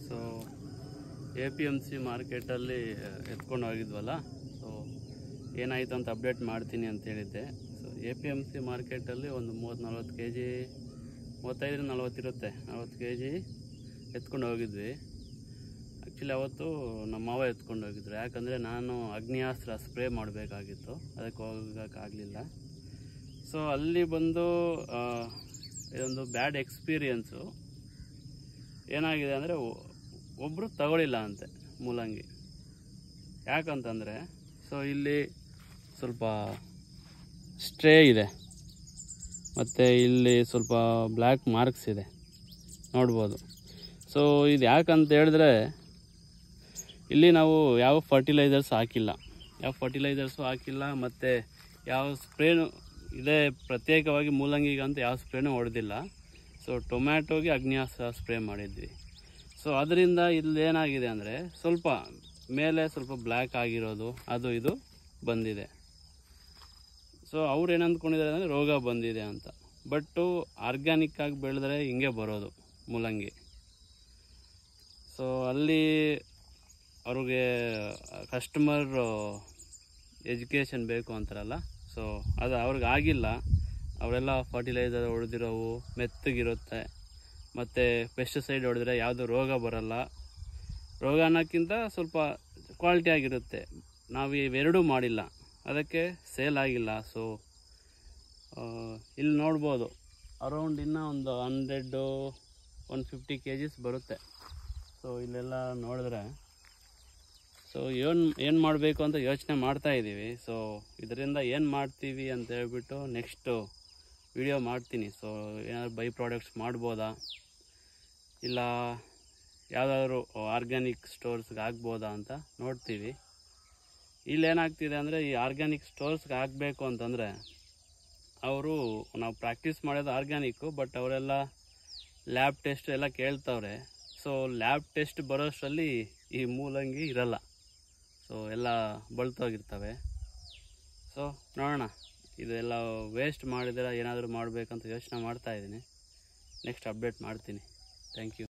So APMC ಮಾರ್ಕೆಟಲ್ಲಿ ಎತ್ಕೊಂಡು ಹೋಗಿದ್ವಲ್ಲ, so ಏನಾಯಿತು ಅಂತ ಅಪ್ಡೇಟ್ ಮಾಡ್ತೀನಿ ಅಂತ ಹೇಳಿದ್ದೆ. ಸೊ APMC ಮಾರ್ಕೆಟಲ್ಲಿ ಒಂದು 30-40 kg, 35-40 ಇರುತ್ತೆ, 40 kg ಎತ್ಕೊಂಡು ಹೋಗಿದ್ವಿ. ಆ್ಯಕ್ಚುಲಿ ಅವತ್ತು ನಮ್ಮ ಮಾವ ಎತ್ಕೊಂಡು ಹೋಗಿದ್ರು, ಯಾಕಂದರೆ ನಾನು ಅಗ್ನಿಯಾಸ್ತ್ರ ಸ್ಪ್ರೇ ಮಾಡಬೇಕಾಗಿತ್ತು, ಅದಕ್ಕೆ ಹೋಗೋಕ್ಕಾಗಲಿಲ್ಲ. ಸೊ ಅಲ್ಲಿ ಬಂದು ಇದೊಂದು ಬ್ಯಾಡ್ ಎಕ್ಸ್ಪೀರಿಯನ್ಸು. ಏನಾಗಿದೆ ಅಂದರೆ ಒಬ್ಬರು ತಗೊಳ್ಳಿಲ್ಲ ಅಂತೆ ಮೂಲಂಗಿ. ಯಾಕಂತಂದರೆ ಸೊ ಇಲ್ಲಿ ಸ್ವಲ್ಪ ಸ್ಟ್ರೇ ಇದೆ, ಮತ್ತು ಇಲ್ಲಿ ಸ್ವಲ್ಪ ಬ್ಲ್ಯಾಕ್ ಮಾರ್ಕ್ಸ್ ಇದೆ, ನೋಡ್ಬೋದು. ಸೊ ಇದು ಯಾಕಂತ ಹೇಳಿದ್ರೆ ಇಲ್ಲಿ ನಾವು ಯಾವ ಫರ್ಟಿಲೈಸರ್ಸು ಹಾಕಿಲ್ಲ, ಮತ್ತು ಯಾವ ಸ್ಪ್ರೇನು ಇದೇ ಪ್ರತ್ಯೇಕವಾಗಿ ಮೂಲಂಗಿಗಂತ ಯಾವ ಸ್ಪ್ರೇನೂ ಹೊಡೆದಿಲ್ಲ. ಸೊ ಟೊಮ್ಯಾಟೋಗೆ ಅಗ್ನಿಯಾಸ್ತ್ರ ಸ್ಪ್ರೇ ಮಾಡಿದ್ವಿ. ಸೊ ಅದರಿಂದ ಇಲ್ಲಿ ಏನಾಗಿದೆ ಅಂದರೆ ಸ್ವಲ್ಪ ಮೇಲೆ ಸ್ವಲ್ಪ ಬ್ಲ್ಯಾಕ್ ಆಗಿರೋದು ಅದು ಇದು ಬಂದಿದೆ. ಸೊ ಅವ್ರು ಏನು ಅಂದ್ಕೊಂಡಿದ್ದಾರೆ ಅಂದರೆ ರೋಗ ಬಂದಿದೆ ಅಂತ. ಬಟ್ಟು ಆರ್ಗ್ಯಾನಿಕ್ಕಾಗಿ ಬೆಳೆದ್ರೆ ಹಿಂಗೆ ಬರೋದು ಮೂಲಂಗಿ. ಸೊ ಅಲ್ಲಿ ಅವ್ರಿಗೆ ಕಸ್ಟಮರ್ ಎಜುಕೇಷನ್ ಬೇಕು ಅಂತಾರಲ್ಲ, ಸೊ ಅದು ಅವ್ರಿಗೆ ಆಗಿಲ್ಲ. ಅವರೆಲ್ಲ ಫರ್ಟಿಲೈಸರ್ ಹೊಡೆದಿರೋವು ಮೆತ್ತಗಿರುತ್ತೆ, ಮತ್ತು ಪೆಸ್ಟಿಸೈಡ್ ಹೊಡೆದ್ರೆ ಯಾವುದು ರೋಗ ಬರಲ್ಲ. ರೋಗ ಅನ್ನೋಕ್ಕಿಂತ ಸ್ವಲ್ಪ ಕ್ವಾಲಿಟಿ ಆಗಿರುತ್ತೆ. ನಾವು ಇವೆರಡೂ ಮಾಡಿಲ್ಲ, ಅದಕ್ಕೆ ಸೇಲ್ ಆಗಿಲ್ಲ. ಸೊ ಇಲ್ಲಿ ನೋಡ್ಬೋದು ಅರೌಂಡ್ ಇನ್ನೂ ಒಂದು 100-150 kgs ಬರುತ್ತೆ. ಸೊ ಇಲ್ಲೆಲ್ಲ ನೋಡಿದ್ರೆ ಸೊ ಏನು ಮಾಡಬೇಕು ಅಂತ ಯೋಚನೆ ಮಾಡ್ತಾಯಿದ್ದೀವಿ. ಸೊ ಇದರಿಂದ ಏನು ಮಾಡ್ತೀವಿ ಅಂತ ಹೇಳ್ಬಿಟ್ಟು ನೆಕ್ಸ್ಟು ವಿಡಿಯೋ ಮಾಡ್ತೀನಿ. ಸೊ ಏನಾದ್ರು ಬೈ ಪ್ರಾಡಕ್ಟ್ಸ್ ಮಾಡ್ಬೋದಾ, ಇಲ್ಲ ಯಾವುದಾದ್ರೂ ಆರ್ಗ್ಯಾನಿಕ್ ಸ್ಟೋರ್ಸ್ಗೆ ಹಾಕ್ಬೋದಾ ಅಂತ ನೋಡ್ತೀವಿ. ಇಲ್ಲೇನಾಗ್ತಿದೆ ಅಂದರೆ ಈ ಆರ್ಗ್ಯಾನಿಕ್ ಸ್ಟೋರ್ಸ್ಗೆ ಹಾಕಬೇಕು ಅಂತಂದರೆ ಅವರು ನಾವು ಪ್ರಾಕ್ಟೀಸ್ ಮಾಡೋದು ಆರ್ಗ್ಯಾನಿಕ್ಕು, ಬಟ್ ಅವರೆಲ್ಲ ಲ್ಯಾಬ್ ಟೆಸ್ಟ್ ಎಲ್ಲ ಕೇಳ್ತವ್ರೆ. ಸೊ ಲ್ಯಾಬ್ ಟೆಸ್ಟ್ ಬರೋಷ್ಟರಲ್ಲಿ ಈ ಮೂಲಂಗಿ ಇರಲ್ಲ, ಸೊ ಎಲ್ಲ ಬಳ್ತೋಗಿರ್ತವೆ. ಸೊ ನೋಡೋಣ, ಇದೆಲ್ಲ ವೇಸ್ಟ್ ಮಾಡಿದರೆ ಏನಾದರೂ ಮಾಡಬೇಕಂತ ಯೋಚನೆ ಮಾಡ್ತಾಯಿದ್ದೀನಿ. ನೆಕ್ಸ್ಟ್ ಅಪ್ಡೇಟ್ ಮಾಡ್ತೀನಿ. Thank you.